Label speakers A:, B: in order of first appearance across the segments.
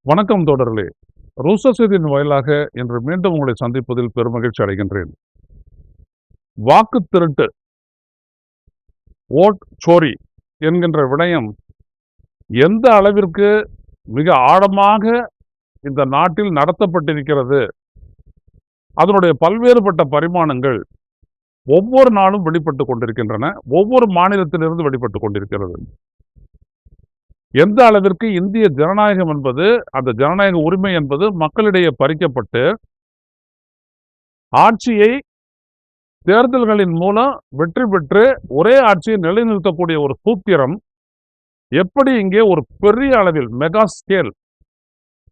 A: வணக்கம் தோழர்களே. ரூஸ்டர் செய்தியின் வாயிலாக இன்று மீண்டும் உங்களை சந்திப்பதில் பெருமகிழ்ச்சி அடைகின்றேன். வாக்கு திருட்டு, ஓட் சோரி என்கின்ற விடயம் எந்த அளவிற்கு மிக ஆழமாக இந்த நாட்டில் நடத்தப்பட்டிருக்கிறது, அதனுடைய பல்வேறுபட்ட பரிமாணங்கள் ஒவ்வொரு நாளும் வெளிப்பட்டுக் கொண்டிருக்கின்றன. ஒவ்வொரு மாநிலத்திலிருந்து வெளிப்பட்டுக் கொண்டிருக்கிறது. எந்த அளவிற்கு இந்திய ஜனநாயகம் என்பது, அந்த ஜனநாயக உரிமை என்பது மக்களிடையே பறிக்கப்பட்டு ஆட்சியை தேர்தல்களின் மூலம் வெற்றி பெற்று ஒரே ஆட்சியை நிலைநிறுத்தக்கூடிய ஒரு சூத்திரம் எப்படி இங்கே ஒரு பெரிய அளவில் மெகா ஸ்கேல்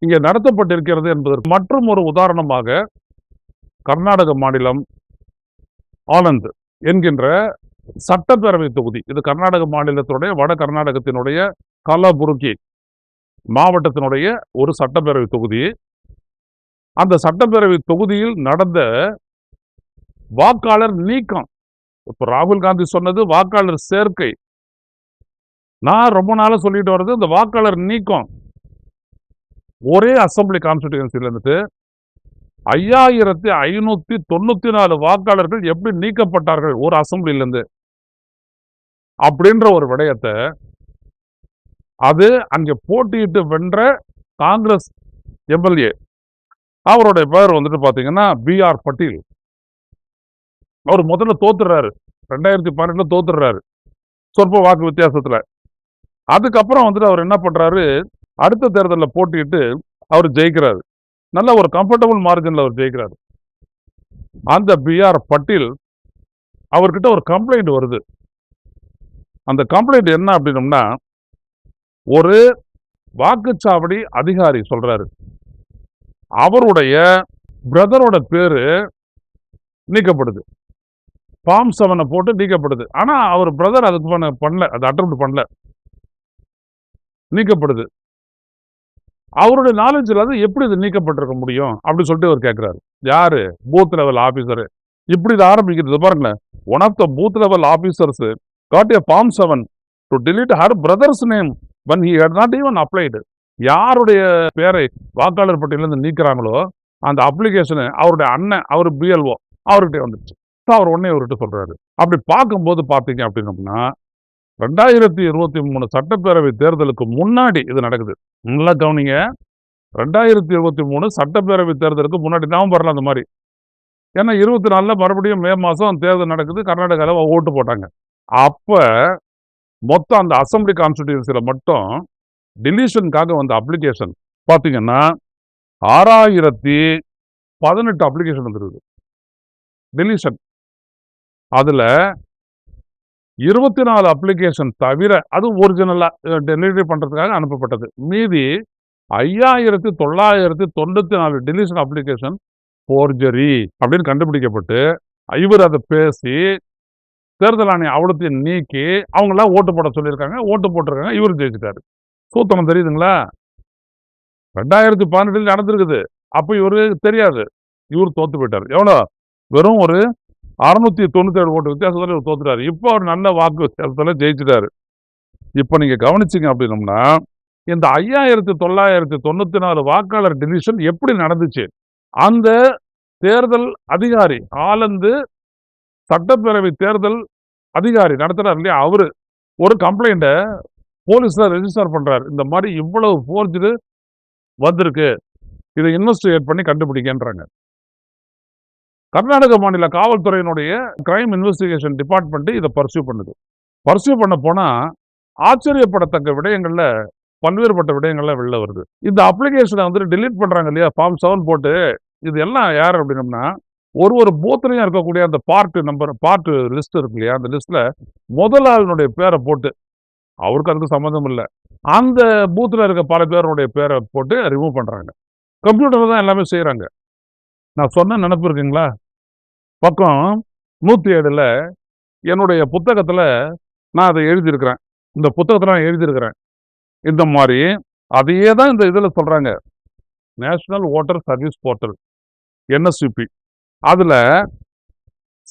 A: இங்கே நடத்தப்பட்டிருக்கிறது என்பதற்கு மற்றும் ஒரு உதாரணமாக கர்நாடக மாநிலம் ஆனந்த் என்கின்ற சட்டப்பேரவை தொகுதி. இது கர்நாடக மாநிலத்தினுடைய வட கர்நாடகத்தினுடைய கலபுருகி மாவட்டத்தினுடைய ஒரு சட்டப்பேரவை தொகுதி. அந்த சட்டப்பேரவை தொகுதியில் நடந்த வாக்காளர் நீக்கம். இப்ப ராகுல் காந்தி சொன்னது வாக்காளர் சேர்க்கை. நான் ரொம்ப நாளா சொல்லிட்டு வர்றது இந்த வாக்காளர் நீக்கம். ஒரே அசம்பிளி கான்ஸ்டிடியூன்சில இருந்துட்டு 5594 வாக்காளர்கள் எப்படி நீக்கப்பட்டார்கள் ஒரு அசம்பிளில இருந்து அப்படின்ற ஒரு விடயத்தை, அது அங்கே போட்டியிட்டு வென்ற காங்கிரஸ் எம்எல்ஏ, அவருடைய பேர் வந்துட்டு பாத்தீங்கன்னா BR பட்டேல். அவர் முதல்ல தோத்துறாரு, 2018 தோத்துறாரு சொற்ப வாக்கு வித்தியாசத்துல. அதுக்கப்புறம் வந்துட்டு அவர் என்ன பண்றாரு, அடுத்த தேர்தலில் போட்டியிட்டு அவர் ஜெயிக்கிறாரு. நல்ல ஒரு கம்ஃபர்டபுள் மார்ஜின்ல அவர் ஜெயிக்கிறாரு. அந்த BR பட்டேல் அவர்கிட்ட ஒரு கம்ப்ளைண்ட் வருது. அந்த கம்ப்ளைண்ட் என்ன அப்படின்னம்னா, ஒரு வாக்குச்சாவடி அதிகாரி சொல்றாரு, அவருடைய பிரதரோட பேரு நீக்கப்படுது. ஃபார்ம் 7 போட்டு நீக்கப்படுது. ஆனா அவர் பிரதர் அதுக்கு பண்ணல, அது அட்டெம்ப்ட் பண்ணல, நீக்கப்படுது. அவருடைய நாலேஜ் இல்லாத எப்படி இது நீக்கப்பட்டிருக்க முடியும் அப்படின்னு சொல்லிட்டு அவர் கேட்கிறாரு. யாரு? Booth level officer. இப்படி இது ஆரம்பிக்கிறது பாருங்களேன். One of the booth level officers got a form 7 to delete her brother's name when he had not even applied. யாருடைய பேரை வாக்காளர் பட்டியலிருந்து நீக்கிறாங்களோ அந்த அப்ளிகேஷன் அவருடைய அண்ணன், அவர் BLO, அவர்கிட்ட வந்துருச்சு. அவர் உடனே அவர்கிட்ட சொல்றாரு. அப்படி பார்க்கும்போது பார்த்தீங்க அப்படின்னோம்னா 2023 சட்டப்பேரவை தேர்தலுக்கு முன்னாடி இது நடக்குது. நல்லா கவனிங்க. 2023 சட்டப்பேரவை தேர்தலுக்கு முன்னாடி நவம்பர்ல அந்த மாதிரி. ஏன்னா 24 மறுபடியும் மே மாசம் தேர்தல் நடக்குது. கர்நாடகாவில் ஓட்டு போட்டாங்க. அப்ப மொத்தம் அந்த அசம்பிளி கான்ஸ்டிடியூன்சில மட்டும் டிலீஷனுக்காக வந்த அப்ளிகேஷன் பாத்தீங்கன்னா 6018 அப்ளிகேஷன் வந்துருக்கு டிலீஷன். அதுல 24 அப்ளிகேஷன் தவிர, அது ஒரிஜினலா டெலிவரி பண்றதுக்காக அனுப்பப்பட்டது. மீதி 5994 டிலீஷன் அப்ளிகேஷன் போர்ஜரி அப்படின்னு கண்டுபிடிக்கப்பட்டு, இவர் அதை பேசி தேர்தல் ஆணையம் அவ்வளோத்தையும் நீக்கி அவங்களாம் ஓட்டு போட சொல்லியிருக்காங்க. ஓட்டு போட்டிருக்காங்க. இவர் ஜெயிச்சிட்டாரு. சூத்திரம் தெரியுதுங்களா? 2018 நடந்திருக்குது. அப்ப இவருக்கு தெரியாது. இவர் தோத்து போயிட்டாரு. எவ்வளோ? வெறும் ஒரு 697 ஓட்டு வித்தியாசத்துல இவர் தோத்துட்டாரு. இப்போ அவர் நல்ல வாக்கு வித்தியாசத்துல ஜெயிச்சிட்டாரு. இப்போ நீங்க கவனிச்சிங்க அப்படின்னோம்னா, இந்த 5994 வாக்காளர் டிவிஷன் எப்படி நடந்துச்சு? அந்த தேர்தல் அதிகாரி, ஆலந்து சட்டப்பேரவை தேர்தல் அதிகாரி நடத்துறாரு இல்லையா, அவரு ஒரு கம்ப்ளைண்ட போலீஸ்ல ரெஜிஸ்டர் பண்றாரு. இந்த மாதிரி இவ்வளவு போர்ஜரி வந்திருக்கு, இதை இன்வெஸ்டிகேட் பண்ணி கண்டுபிடிக்கின்றாங்க. கர்நாடக மாநில காவல்துறையினுடைய கிரைம் இன்வெஸ்டிகேஷன் டிபார்ட்மெண்ட் இதை பர்சியூ பண்ணுது. பர்சியூ பண்ண போனா ஆச்சரியப்படத்தக்க விடயங்கள்ல, பல்வேறுபட்ட விடயங்கள்ல வெளில வருது. இந்த அப்ளிகேஷனை வந்துட்டு டிலீட் பண்றாங்க இல்லையா, ஃபார்ம் 7 போட்டு. இது எல்லாம் யார் அப்படின்னம்னா, ஒரு பூத்லையும் இருக்கக்கூடிய அந்த பார்ட் லிஸ்ட் இருக்கு இல்லையா, அந்த லிஸ்ட்ல முதல் ஆளுடைய பேரை போட்டு, அவருக்கு அதுக்கு சம்மந்தம் இல்லை, அந்த பூத்துல இருக்க பல பேருடைய பேரை போட்டு ரிமூவ் பண்றாங்க. கம்ப்யூட்டர் தான் எல்லாமே செய்யறாங்க. நான் சொன்ன நினைப்பு இருக்குங்களா? பக்கம் 107ல என்னுடைய புத்தகத்துல நான் அதை எழுதியிருக்கிறேன். இந்த புத்தகத்துல நான் எழுதியிருக்கிறேன். இந்த மாதிரி அதையே தான் இந்த இதுல சொல்றாங்க. National voter service portal, NSVP. அதுல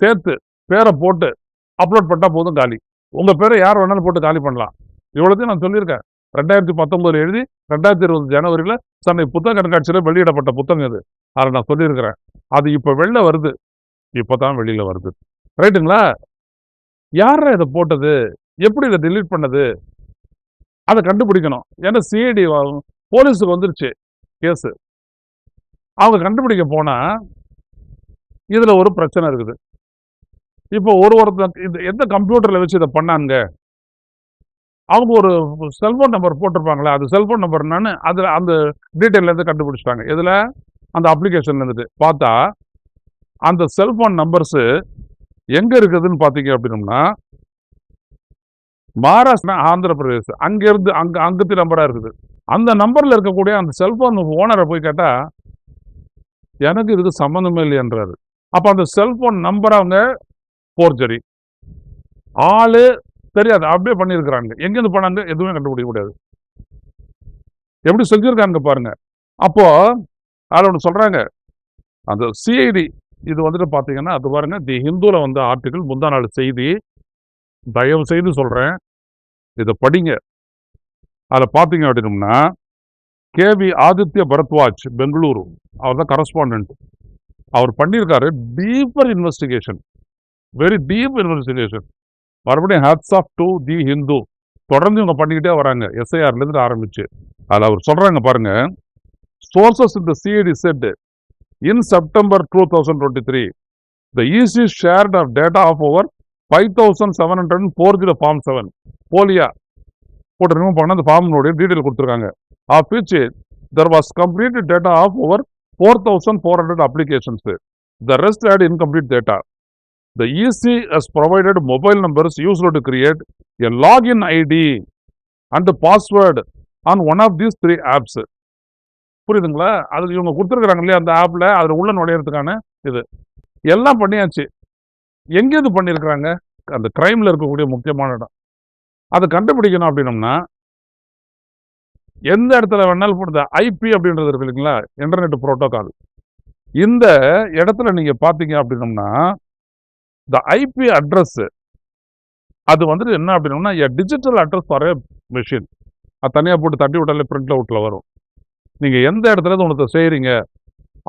A: சேர்த்து பேரை போட்டு அப்லோட் பண்ணா போதும், காலி. உங்க பேரை யார் வேணாலும் போட்டு காலி பண்ணலாம். இவ்வளோத்தையும் நான் சொல்லியிருக்கேன். 2019 எழுதி 2020 ஜனவரியில் சென்னை புத்தக கண்காட்சியில் வெளியிடப்பட்ட புத்தகம் இது. அதை நான் சொல்லியிருக்கிறேன். அது இப்போ வெளில வருது, இப்போதான் வெளியில வருது. ரைட்டுங்களா? யாரா இதை போட்டது, எப்படி இதை delete பண்ணது, அதை கண்டுபிடிக்கணும். ஏன்னா சிஐடி போலீஸுக்கு வந்துருச்சு கேஸு. அவங்க கண்டுபிடிக்க போனா இதுல ஒரு பிரச்சனை இருக்குது. இப்போ ஒருத்தர் இது எந்த கம்ப்யூட்டர்ல வச்சு இதை பண்ணாங்க, அவங்க ஒரு செல்போன் நம்பர் போட்டிருப்பாங்களே, அது செல்போன் நம்பர் என்னன்னு அதுல அந்த டீட்டெயில்ல இருந்து கண்டுபிடிச்சிட்டாங்க. இதுல அந்த அப்ளிகேஷன்ல இருந்துட்டு பார்த்தா அந்த செல்போன் நம்பர்ஸ் எங்க இருக்குதுன்னு பாத்தீங்க அப்படின்னம்னா, மகாராஷ்டிரா, ஆந்திர பிரதேஷ், அங்க இருந்து அங்கத்து நம்பரா இருக்குது. அந்த நம்பர்ல இருக்கக்கூடிய அந்த செல்போன் ஓனரை போய் கேட்டா எனக்கு இதுக்கு சம்பந்தமே இல்லையன்றாரு. அப்ப அந்த செல்போன் நம்பர் அவங்க போர்ஜரி, ஆளு தெரியாது, அப்படியே பண்ணியிருக்கிறாங்க. எங்கிருந்து பண்ணாங்க எதுவுமே கண்டுபிடிக்க முடியாது. எப்படி செஞ்சிருக்காங்க பாருங்க. அப்போ அதுல ஒன்று சொல்றாங்க, அந்த சிஐடி இது வந்துட்டு பாத்தீங்கன்னா, அது பாருங்க, தி ஹிந்துல வந்து ஆர்டிகிள் முந்தா நாள் செய்தி, தயவு செய்து சொல்றேன், இதை படிங்க. அதுல பாத்தீங்க அப்படின்னம்னா, கேவி ஆதித்ய பரத்வாஜ், பெங்களூரு, அவர் தான் கரஸ்பாண்டன்ட். அவர் பண்ணியிருக்காரு deeper investigation, very deep investigation. மறுபடியும் hats off to the Hindu. தொடர்ந்து இவங்க பண்ணிக்கிட்டே வராங்க, எஸ்ஐஆர்ல இருந்து ஆரம்பிச்சு. அதில் அவர் சொல்றாங்க பாருங்க, சோர்சஸ் இந்த CID set in September 2023 the EC shared of data of over 5,704 form 7 போலியா போட்டு ரிமூவ் பண்ண அந்த ஃபார்முடைய டீடைல் கொடுத்துருக்காங்க. of which there was complete data of over 4,400 applications. The rest had incomplete data. The EC has provided mobile numbers used to create a login ID and password on one of these 3 apps. புரியுதுங்களா? அதுக்கு இவங்க கொடுத்துருக்காங்க இல்லையா அந்த ஆப்ல, அதுல உள்ள நுழையிறதுக்கான இது எல்லாம் பண்ணியாச்சு. எங்க இது பண்ணியிருக்கிறாங்க? அந்த கிரைம்ல இருக்கக்கூடிய முக்கியமான இடம். அதை கண்டுபிடிக்கணும் அப்படின்னம்னா எந்த இடத்துல வேணாலும் போடுது. ஐபி அப்படின்றது இருக்கு இல்லைங்களா, இன்டர்நெட் புரோட்டோகால். இந்த இடத்துல நீங்க பாத்தீங்க அப்படின்னம்னா, இந்த ஐபி அட்ரஸ் அது வந்துட்டு என்ன அப்படின்னம்னா, digital address for a machine. அது தனியா போட்டு தட்டி விட்டாலே பிரிண்ட் அவுட்ல வரும். நீங்க எந்த இடத்துல ஒன்று செய்யறீங்க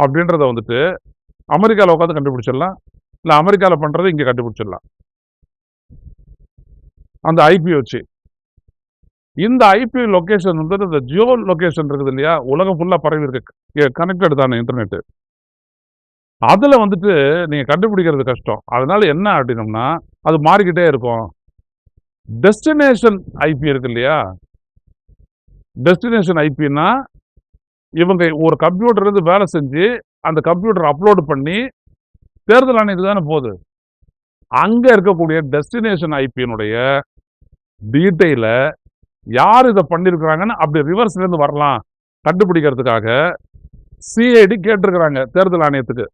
A: அப்படின்றத வந்துட்டு அமெரிக்காவில் உட்காந்து கண்டுபிடிச்சிடலாம், இல்லை அமெரிக்காவில் பண்றது இங்க கண்டுபிடிச்சிடலாம் அந்த ஐபி வச்சு. இந்த ஐபி லொகேஷன் வந்து இந்த ஜியோ லொகேஷன் இருக்குது இல்லையா, உலகம் ஃபுல்லா பரவி இருக்கு, கனெக்டட் தானே இன்டர்நெட். அதுல வந்துட்டு நீங்க கண்டுபிடிக்கிறது கஷ்டம். அதனால என்ன அப்படின்னம்னா அது மாறிக்கிட்டே இருக்கும். டெஸ்டினேஷன் ஐபி இருக்கு இல்லையா, டெஸ்டினேஷன் ஐபின்னா இவங்க ஒரு கம்ப்யூட்டர் இருந்து வேலை செஞ்சு அந்த கம்ப்யூட்டர் அப்லோடு பண்ணி தேர்தல் ஆணையத்துக்கு தானே போகுது. அங்க இருக்கக்கூடிய டெஸ்டினேஷன் ஐபியினுடைய டீட்டெயில யார் இதை பண்ணிருக்கிறாங்கன்னு அப்படி ரிவர்ஸ்ல இருந்து வரலாம் கண்டுபிடிக்கிறதுக்காக சிஐடி கேட்டிருக்கிறாங்க தேர்தல் ஆணையத்துக்கு.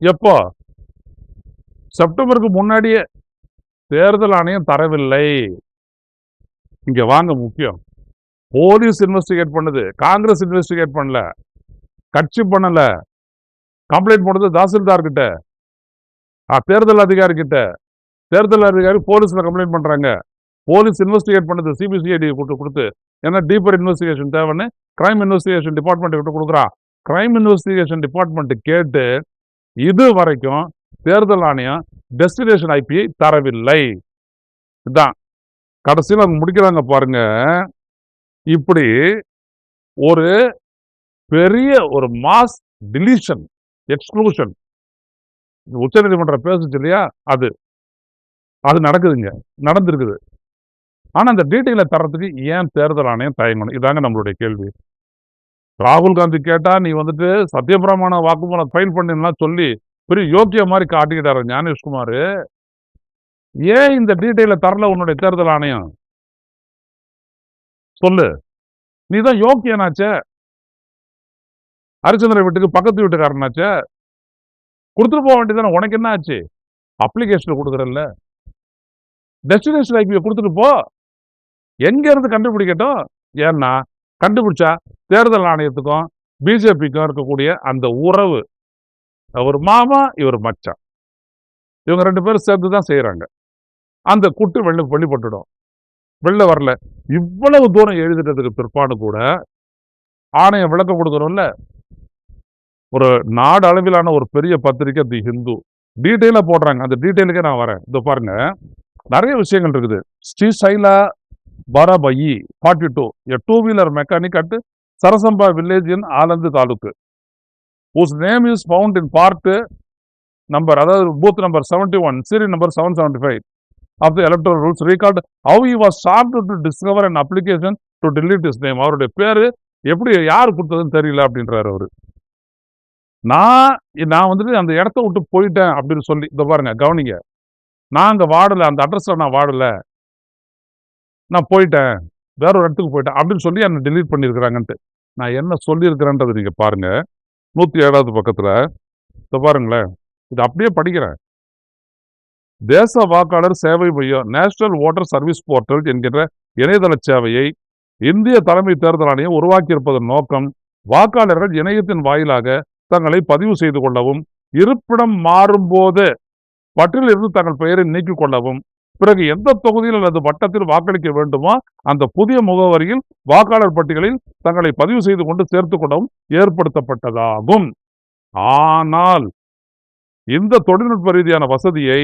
A: எப்போ? செப்டம்பருக்கு முன்னாடியே. தேர்தல் ஆணையம் தரவில்லை. இங்க வாங்க முக்கியம், போலீஸ் இன்வெஸ்டிகேட் பண்ணுது, காங்கிரஸ் இன்வெஸ்டிகேட் பண்ணல, கட்சி பண்ணல. கம்ப்ளைண்ட் போனது தாசில்தார் கிட்ட, தேர்தல் அதிகாரி கிட்ட. தேர்தல் அதிகாரி போலீஸ்ல கம்ப்ளைண்ட் பண்றாங்க, போலீஸ் இன்வெஸ்டிகேட் பண்ணது சிபிசிஐடி கொடுத்து. ஏன்னா டீப்பர் இன்வெஸ்டிகேஷன் தேவைன்னு கிரைம் இன்வெஸ்டிகேஷன் டிபார்ட்மெண்ட் கிட்ட கொடுக்குறான். கிரைம் இன்வெஸ்டிகேஷன் டிபார்ட்மெண்ட் கேட்டு இது வரைக்கும் தேர்தல் ஆணையம் டெஸ்டினேஷன் ஐபியை தரவில்லை. இதுதான் கடைசியில் அவங்க முடிக்கிறாங்க பாருங்க. இப்படி ஒரு பெரிய ஒரு மாஸ் டிலீஷன், எக்ஸ்க்ளூஷன் உச்ச நீதிமன்றம் பேசுச்சு இல்லையா, அது நடக்குதுங்க, நடந்திருக்குது. ஆனா அந்த டீட்டெயில தர்றதுக்கு ஏன் தேர்தல் ஆணையம் தயங்கணும்? இதாங்க நம்மளுடைய கேள்வி. ராகுல் காந்தி கேட்டா நீ வந்துட்டு சத்தியபிரமாண வாக்குமூலம் ஃபைல் பண்ணிடலாம் சொல்லி பெரிய யோக்கிய மாதிரி காட்டிக்கிட்டாரு ஞானேஷ்குமார். ஏன் இந்த டீட்டெயில தரல உன்னுடைய தேர்தல் ஆணையம்? சொல்லு. நீதான் யோக்கியனாச்சே, ஹரிச்சந்திர வீட்டுக்கு பக்கத்து வீட்டுக்காரனாச்சே, கொடுத்துட்டு போக வேண்டியதானே. உனக்கு என்ன ஆச்சு? அப்ளிகேஷன் கொடுக்குறல்ல, டெஸ்டினேஷன் ஐபியை கொடுத்துட்டு போ. எங்க இருந்து கண்டுபிடிக்கட்டும். ஏன்னா கண்டுபிடிச்சா தேர்தல் ஆணையத்துக்கும் பிஜேபிக்கும் இருக்கக்கூடிய அந்த உறவு, ஒரு மாமா இவர் மச்சான், இவங்க 2 பேரும் சேர்ந்து தான் செய்யறாங்க. அந்த குட்டு வெளிப்பட்டுடும். வெளில வரல. இவ்வளவு தூரம் எழுதிட்டதுக்கு பிற்பாடு கூட ஆணையம் விளக்கம் கொடுக்கணும்ல. ஒரு நாடு அளவிலான ஒரு பெரிய பத்திரிகை தி ஹிந்து டீட்டெயிலா போடுறாங்க. அந்த டீட்டெயிலுக்கே நான் வரேன். இதோ பாருங்க, நிறைய விஷயங்கள் இருக்குது. ஸ்ரீசைலா பரபயி 42 a two-wheeler mechanic at Sarasamba village in Alandu Taluk, whose name is found in part number, அதாவது booth number 71, serial number 775 of the electoral rules, recalled how he was shocked to discover an application to delete his name. அவருடைய பேரு எப்படி யார் கொடுத்ததுன்னு தெரியல அப்படின்றாரு அவரு. நான் வந்துட்டு அந்த இடத்த விட்டு போயிட்டேன் அப்படின்னு சொல்லி, இதை பாருங்க கவனிங்க, நான் அங்க வாடல, அந்த அட்ரஸ்ல நான் வாடல, நான் போயிட்டேன், வேற ஒரு இடத்துக்கு போயிட்டேன் அப்படின்னு சொல்லி என்ன டெலீட் பண்ணியிருக்கிறாங்கன்ட்டு. நான் என்ன சொல்லியிருக்கிறேன்றது நீங்க பாருங்க. 107வது பக்கத்துல இதை பாருங்களேன், இது அப்படியே படிக்கிறேன். தேச வாக்காளர் சேவை மையம் நேஷனல் ஓட்டர் சர்வீஸ் போர்ட்டல் என்கின்ற இணையதள சேவையை இந்திய தலைமை தேர்தல் ஆணையம் உருவாக்கியிருப்பதன் நோக்கம் வாக்காளர்கள் இணையத்தின் வாயிலாக தங்களை பதிவு செய்து கொள்ளவும், இருப்பிடம் மாறும்போது பட்டியலில் இருந்து தங்கள் பெயரை நீக்கிக் கொள்ளவும், பிறகு எந்த தொகுதியில் அல்லது வட்டத்தில் வாக்களிக்க வேண்டுமோ அந்த புதிய முகவரியில் வாக்காளர் பட்டியலில் தங்களை பதிவு செய்து கொண்டு சேர்த்துக் கொள்ளவும் ஏற்படுத்தப்பட்டதாகும். ஆனால் இந்த தொழில்நுட்ப ரீதியான வசதியை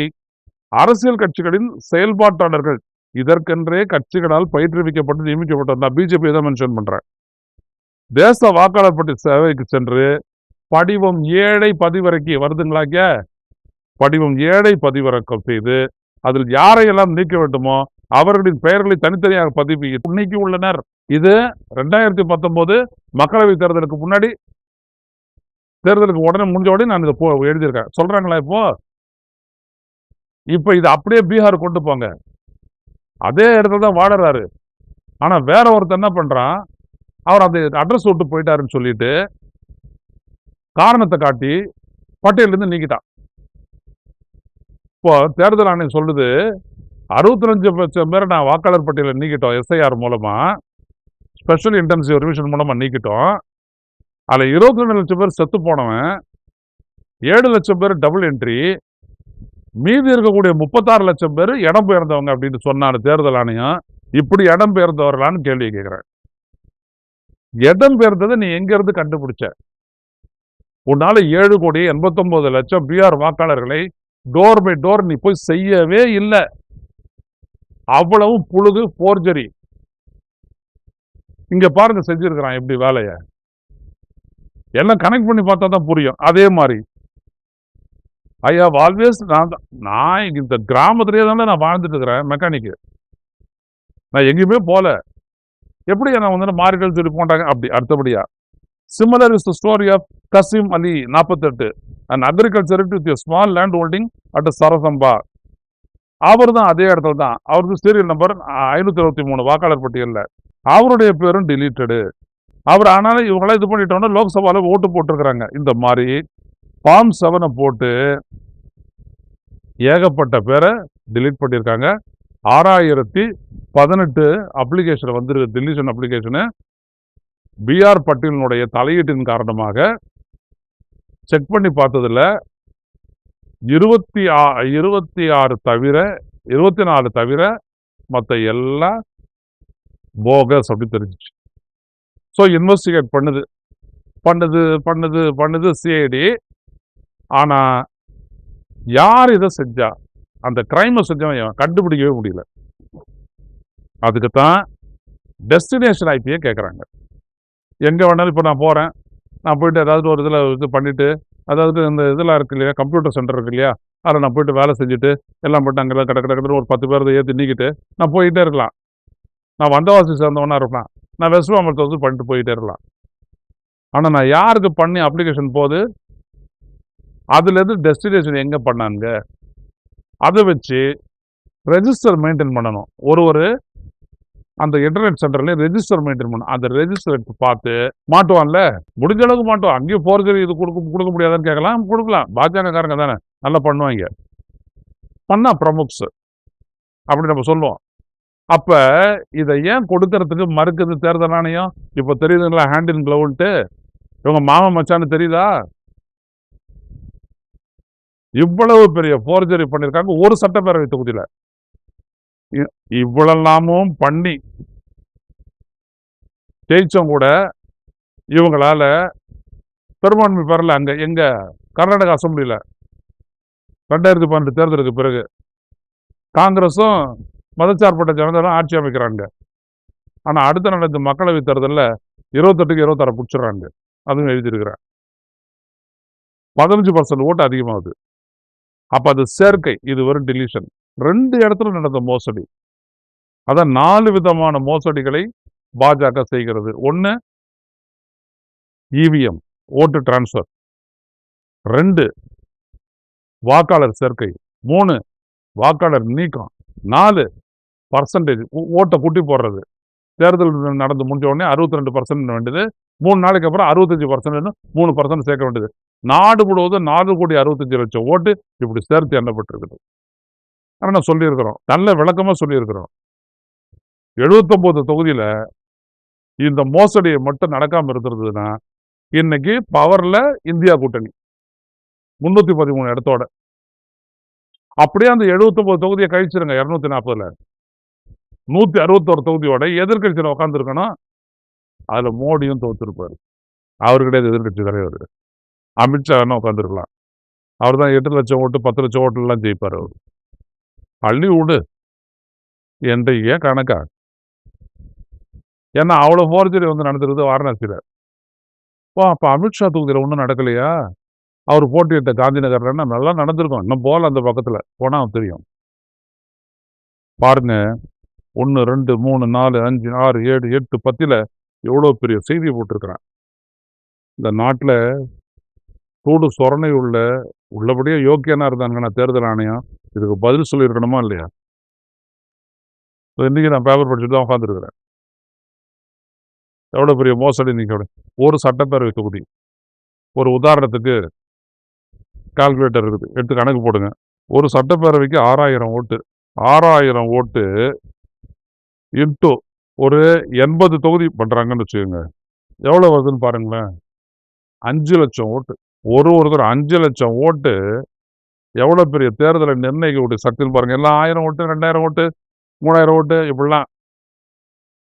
A: அரசியல் கட்சிகளின் செயல்பாட்டாளர்கள் இதற்கென்றே கட்சிகளால் பயிற்றுவிக்கப்பட்டு நியமிக்கப்பட்டது. நான் பிஜேபி தான் மென்ஷன் பண்றேன். தேச வாக்காளர் பட்டியல் சேவைக்கு சென்று படிவம் 7 பதிவிறக்கி வருதுங்களாக்க, படிவம் 7 பதிவிறக்கம் செய்து அதில் யாரையெல்லாம் நீக்க வேண்டுமோ அவர்களின் பெயர்களை தனித்தனியாக பதிவு நீக்கி உள்ளனர். இது 2019 மக்களவை தேர்தலுக்கு முன்னாடி, தேர்தலுக்கு உடனே முடிஞ்ச உடனே நான் இதை எழுதியிருக்கேன். சொல்றாங்களா இப்ப இது அப்படியே பீகார் கொண்டு போங்க, அதே இடத்துல தான் வாடுறாரு. ஆனா வேற ஒருத்தர் என்ன பண்றான், அவர் அந்த அட்ரஸ் விட்டு போயிட்டாருன்னு சொல்லிட்டு காரணத்தை காட்டி பட்டியலிருந்து நீக்கிட்டான். இப்போ தேர்தல் ஆணையம் சொல்லுது 65 லட்சம் பேரை நான் வாக்காளர் பட்டியலில் நீக்கிட்டோம், எஸ்ஐஆர் மூலமா, ஸ்பெஷல் இன்டென்சிவ் ரிவிஷன் மூலமா நீக்கிட்டோம். அதில் 22 லட்சம் பேர் செத்து போனவன், 7 லட்சம் பேர் டபுள் என்ட்ரி, மீதி இருக்கக்கூடிய 36 லட்சம் பேர் இடம் பெயர்ந்தவங்க அப்படின்னு சொன்னாரு தேர்தல் ஆணையம். இப்படி இடம் பெயர்ந்தவர்களான்னு கேள்வி கேட்கிறேன். இடம் பெயர்ந்ததை நீ எங்க இருந்து கண்டுபிடிச்ச? உன்னால 7,89,00,000 பீகார் வாக்காளர்களை டோர் பை டோர் நீ போய் செய்யவே இல்லை. அவ்வளவும் புழுகு, போர்ஜரி. இங்க பாருங்க செஞ்சிருக்கிறான் எப்படி வேலைய. எல்லாம் கனெக்ட் பண்ணி பார்த்தா தான் புரியும். அதே மாதிரி ஐ ஹவ் ஆல்வேஸ், நான் இந்த கிராமத்திலேயே தானே நான் வாழ்ந்துட்டு இருக்கிறேன், மெக்கானிக்கு. நான் எங்கேயுமே போல. எப்படி நான் வந்து மாறிகள் சொல்லி போட்டாங்க அப்படி. அடுத்தபடியா similar is the story of Kasim Ali 48, an agriculturist with a small land holding at Sarasamba. அவர் தான் அதே இடத்துல தான், அவருக்கு சீரியல் நம்பர் 523 வாக்காளர் பட்டியலில், அவருடைய பேரும் டிலீட்டடு. அவர் ஆனாலும் இவங்களாம் இது பண்ணிட்டோம்னா லோக்சபாவில் ஓட்டு போட்டிருக்கிறாங்க. இந்த மாதிரி ஃபார்ம் 7 போட்டு ஏகப்பட்ட பேரை டிலீட் பண்ணியிருக்காங்க. 6018 அப்ளிகேஷன் வந்துருக்கு, டிலீஷன் அப்ளிகேஷனு. பிஆர் பட்டேலினுடைய தலையீட்டின் காரணமாக செக் பண்ணி பார்த்ததுல 24 தவிர மற்ற எல்லாம் போகஸ் அப்படி தெரிஞ்சிச்சு. ஸோ இன்வெஸ்டிகேட் பண்ணுது சிஐடி. ஆனா யார் இதை செஞ்சா, அந்த கிரைமை செஞ்சவன் கண்டுபிடிக்கவே முடியல. அதுக்குத்தான் டெஸ்டினேஷன் ஐபியை கேட்குறாங்க. எங்கே வேணாலும் இப்போ நான் போகிறேன், நான் போயிட்டு ஏதாவது ஒரு இதில் இது பண்ணிவிட்டு, அதாவது இந்த இதெல்லாம் இருக்கு இல்லையா, கம்ப்யூட்டர் சென்டர் இருக்கு இல்லையா, அதில் நான் போயிட்டு வேலை செஞ்சுட்டு எல்லாம் போய்ட்டு அங்கெல்லாம் கிடக்கிற ஒரு 10 பேர் ஏற்றி நீக்கிட்டு நான் போயிட்டே இருக்கலாம். நான் வந்தவாசி சேர்ந்தவனா இருக்கலாம், நான் வெஸ்ட் மாம்பலத்தை வந்து பண்ணிட்டு போயிட்டே இருக்கலாம். ஆனால் நான் யாருக்கு பண்ணி அப்ளிகேஷன் போகுது, அதுலேருந்து டெஸ்டினேஷன் எங்கே பண்ணாங்க, அதை வச்சு ரெஜிஸ்டர் மெயின்டைன் பண்ணணும். ஒரு அந்த இன்டர்நெட் சென்டர்லேயே ரெஜிஸ்டர் மெயின்டைன் பண்ணணும். அந்த ரெஜிஸ்டர் பார்த்து மாட்டுவான்ல, முடிஞ்ச அளவுக்கு மாட்டுவான். அங்கேயும் ஃபோர்ஜரி இது கொடுக்க முடியாதுன்னு கேட்கலாம், கொடுக்கலாம். பாஜகக்காரங்க தானே நல்லா பண்ணுவாங்க, பண்ணா பிரமுக்ஸ் அப்படி நம்ம சொல்லுவோம். அப்ப இதை ஏன் கொடுக்கறதுக்கு மறுக்குது தேர்தல் ஆணையம்? இப்ப தெரியுதுங்களா, ஹேண்ட் இன் கிளவுன்ட்டு. இவங்க மாமா மச்சான்னு தெரியுதா? இவ்வளவு பெரிய ஃபோர்ஜரி பண்ணியிருக்காங்க ஒரு சட்டப்பேரவை தொகுதியில. இவ்வளெல்லாமும் பண்ணி ஜெயிச்சவங்க கூட இவங்களால பெரும்பான்மை பெறல. அங்க எங்க கர்நாடக அசம்பிளில 2012 தேர்தலுக்கு பிறகு காங்கிரஸும் மதச்சார்பற்ற ஜனதாவும் ஆட்சி அமைக்கிறாங்க. ஆனா அடுத்த நடந்த மக்களவை தேர்தலில் 28க்கு 26 பிடிச்சிடறாங்க. அதுவும் எழுதியிருக்கிறேன். 15% ஓட்டு அதிகமாகுது. அப்ப அது சேர்க்கை, இது வெறும் டிலீஷன். 2 இடத்துல நடந்த மோசடி. அதான் 4 விதமான மோசடிகளை பாஜக செய்கிறது. 1 இவிஎம் ஓட்டு டிரான்ஸ்பர், 2 வாக்காளர் சேர்க்கை, 3 வாக்காளர் நீக்கம், 4% ஓட்டை கூட்டி போடுறது. தேர்தல் நடந்து முடிஞ்ச உடனே 62% வேண்டியது, 3 நாளைக்கு அப்புறம் 65% 3% சேர்க்க வேண்டியது. நாடு முழுவதும் 4,65,00,000 ஓட்டு இப்படி சேர்த்து எண்ணப்பட்டிருக்குது. ஆனா நான் சொல்லியிருக்கிறோம், நல்ல விளக்கமா சொல்லியிருக்கிறோம். 79 தொகுதியில இந்த மோசடியை மட்டும் நடக்காம இருந்திருந்ததுன்னா இன்னைக்கு பவர்ல இந்தியா கூட்டணி 313 இடத்தோட. அப்படியே அந்த 79 தொகுதியை கழிச்சிருங்க. 240ல 161 தொகுதியோட எதிர்கட்சியில உட்கார்ந்து இருக்கணும். அதுல மோடியும் தோத்துருப்பாரு. அவரு கிடையாது எதிர்கட்சி தலைவர். அமித்ஷா வேணா உட்காந்துருக்கலாம். அவர் தான் 8 லட்சம் ஓட்டு 10 லட்சம் ஓட்டு எல்லாம் ஜெயிப்பார். அவர் அள்ளி விடு என்ற ஏன் கணக்கா? ஏன்னா அவ்வளவு போர்ஜரி நடந்திருக்குது வாரணாசியில. அப்ப அமித்ஷா தொகுதியில ஒன்றும் நடக்கலையா? அவர் போட்டியிட்ட காந்தி நகர்ல நல்லா நடந்திருக்கும். இன்னும் போல அந்த பக்கத்துல போனா தெரியும். பாருங்க, 1, 2, 3, 4, 5, 6, 7, 8, 10ல எவ்வளவு பெரிய செய்தி போட்டிருக்கிறான். இந்த நாட்டுல சூடு சொரணை உள்ளபடியே யோக்கியனா இருந்தாங்கன்னா தேர்தல் ஆணையம் இதுக்கு பதில் சொல்லியிருக்கணுமா இல்லையா? இன்னைக்கு நான் பேப்பர் படிச்சுட்டு தான் உட்காந்துருக்கிறேன். எவ்வளவு பெரிய மோசடி. நீங்க ஒரு சட்டப்பேரவை தொகுதி, ஒரு உதாரணத்துக்கு கால்குலேட்டர் இருக்குது, எடுத்து கணக்கு போடுங்க. ஒரு சட்டப்பேரவைக்கு 6000 ஓட்டு. 6000 ஓட்டு இன்ட்டு ஒரு 80 தொகுதி பண்றாங்கன்னு வச்சுக்கோங்க. எவ்வளவு வருதுன்னு பாருங்களேன். 5 லட்சம் ஓட்டு. ஒருத்தர் 5 லட்சம் ஓட்டு எவ்வளவு பெரிய தேர்தலை நிர்ணயிக்கக்கூடிய சக்தின்னு பாருங்க. எல்லாம் 1000 ஓட்டு, 2000 ஓட்டு, 3000 ஓட்டு இப்படிலாம்.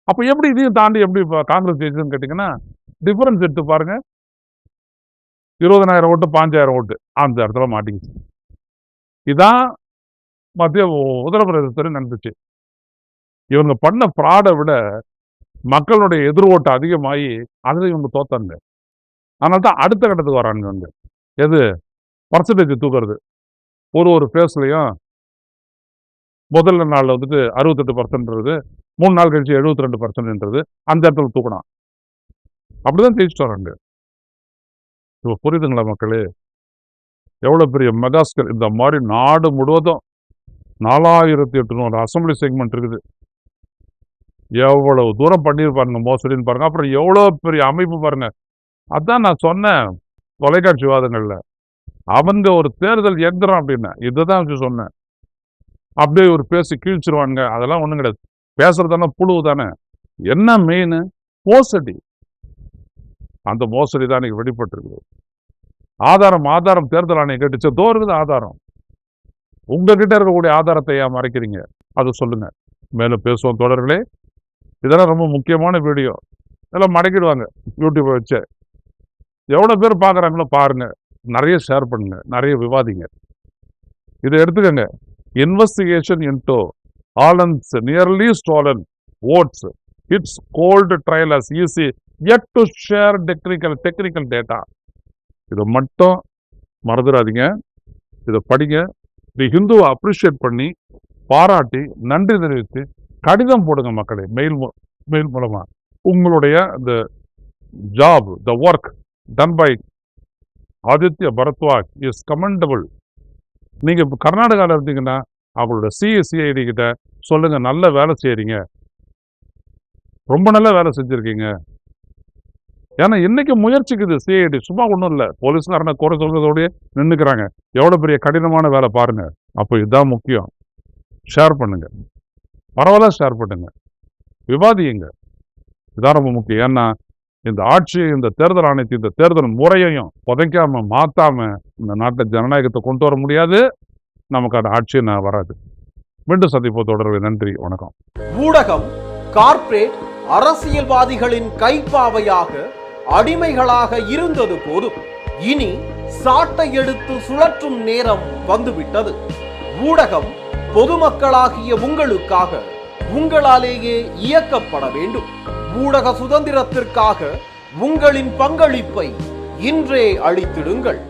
A: அப்ப எப்படி இதையும் தாண்டி எப்படி காங்கிரஸ் ஜெயிச்சதுன்னு கேட்டீங்கன்னா டிஃபரன்ஸ் எடுத்து பாருங்க. 20,000 ஓட்டு, 5,000 ஓட்டு அந்த இடத்துல மாட்டிக்கிச்சு. இதான் மத்திய உத்தரப்பிரதேசத்துல நடந்துச்சு. இவங்க பண்ண ஃப்ராடை விட மக்களுடைய எதிர் ஓட்டு அதிகமாகி அதுல இவங்க தோத்தாங்க. அதனால தான் அடுத்த கட்டத்துக்கு வராங்க. வந்து எது பர்சன்டேஜ் தூக்குறது. ஒரு ஃபேஸ்லையும் முதல்ல நாளில் 68%, 3 நாள் கழிச்சு 72%, அந்த இடத்துல தூக்கணும். அப்படிதான் ஜெயிச்சுட்டு வராங்க. இப்போ புரியுதுங்களா மக்களே? எவ்வளவு பெரிய மெகாஸ்கல். இந்த மாதிரி நாடு முழுவதும் 4800 அசம்பிளி செக்மெண்ட் இருக்குது. எவ்வளவு தூரம் பண்ணியிருப்பாருங்க மோசடின்னு பாருங்க. அப்புறம் எவ்வளவு பெரிய அமைப்பு பாருங்க. அதான் நான் சொன்னேன் தொலைக்காட்சி விவாதங்கள்ல, அவங்க ஒரு தேர்தல் எந்திரம் அப்படின்னு இதுதான் வச்சு சொன்னேன். அப்படியே ஒரு பேசி கீழ்ச்சிருவானுங்க. அதெல்லாம் ஒண்ணும் கிடையாது. பேசுறதானே புழு தானே. என்ன மெயின் மோசடி. அந்த மோசடி தான் இன்னைக்கு வெளிப்பட்டிருக்குது. ஆதாரம் தேர்தல் ஆணையம் கேட்டுச்சு. தோ இருக்குது ஆதாரம். உங்ககிட்ட இருக்கக்கூடிய ஆதாரத்தை ஏன் மறைக்கிறீங்க? அதை சொல்லுங்க. மேலும் பேசுவோம் தோழர்களே. இதெல்லாம் ரொம்ப முக்கியமான வீடியோ. இதெல்லாம் மடக்கிடுவாங்க யூடியூப்பை வச்சு. எவ்வளவு பேர் பார்க்குறாங்களோ பாருங்க, நிறைய ஷேர் பண்ணுங்க, நிறைய விவாதிங்க. இதை எடுத்துக்கங்க. Investigation into Anand's nearly stolen votes. Its cold trial as easy yet to share technical data. இதை மட்டும் மறந்துடாதீங்க. இதை படிங்க. தி ஹிந்துவை அப்ரிஷியேட் பண்ணி பாராட்டி நன்றி தெரிவித்து கடிதம் போடுங்க மக்களே. மெயில் மூலமா உங்களுடைய இந்த job, the work done by Aditya Bharadwaj is commendable. நீங்க இப்போ கர்நாடகாவில் இருந்தீங்கன்னா அவங்களோட சிஐடி கிட்ட சொல்லுங்க, நல்ல வேலை செய்யறீங்க, ரொம்ப நல்ல வேலை செஞ்சிருக்கீங்க. ஏன்னா இன்னைக்கு முயற்சிக்குது சிஐடி, சும்மா ஒன்றும் இல்லை. போலீஸ்காரனை குறை சொல்றதோடய நின்றுக்கிறாங்க. எவ்வளோ பெரிய கடினமான வேலை பாருங்க. அப்போ இதுதான் முக்கியம். ஷேர் பண்ணுங்க, பரவாயில்ல ஷேர் பண்ணுங்க, விவாதியுங்க. இதான் ரொம்ப முக்கியம். ஏன்னா இந்த ஆட்சியை, இந்த தேர்தல் ஆணையத்தை, இந்த தேர்தல் முறையையும் புதைக்காம மாத்தாம இந்த நாட்டை ஜனநாயகத்தை கொண்டு வர முடியாது. நமக்கு அந்த ஆட்சியை வராது. மீண்டும் சந்திப்போம் தொடர்பு. நன்றி, வணக்கம்.
B: ஊடகம் கார்ப்பரேட் அரசியல்வாதிகளின் கைப்பாவையாக அடிமைகளாக இருந்தது போதும், இனி சாட்டை எடுத்து சுழற்றும் நேரம் வந்துவிட்டது. ஊடகம் பொதுமக்களாகிய உங்களுக்காக, உங்களாலேயே இயக்கப்பட வேண்டும். ஊடக சுதந்திரத்திற்காக உங்களின் பங்களிப்பை இன்றே அளித்திடுங்கள்.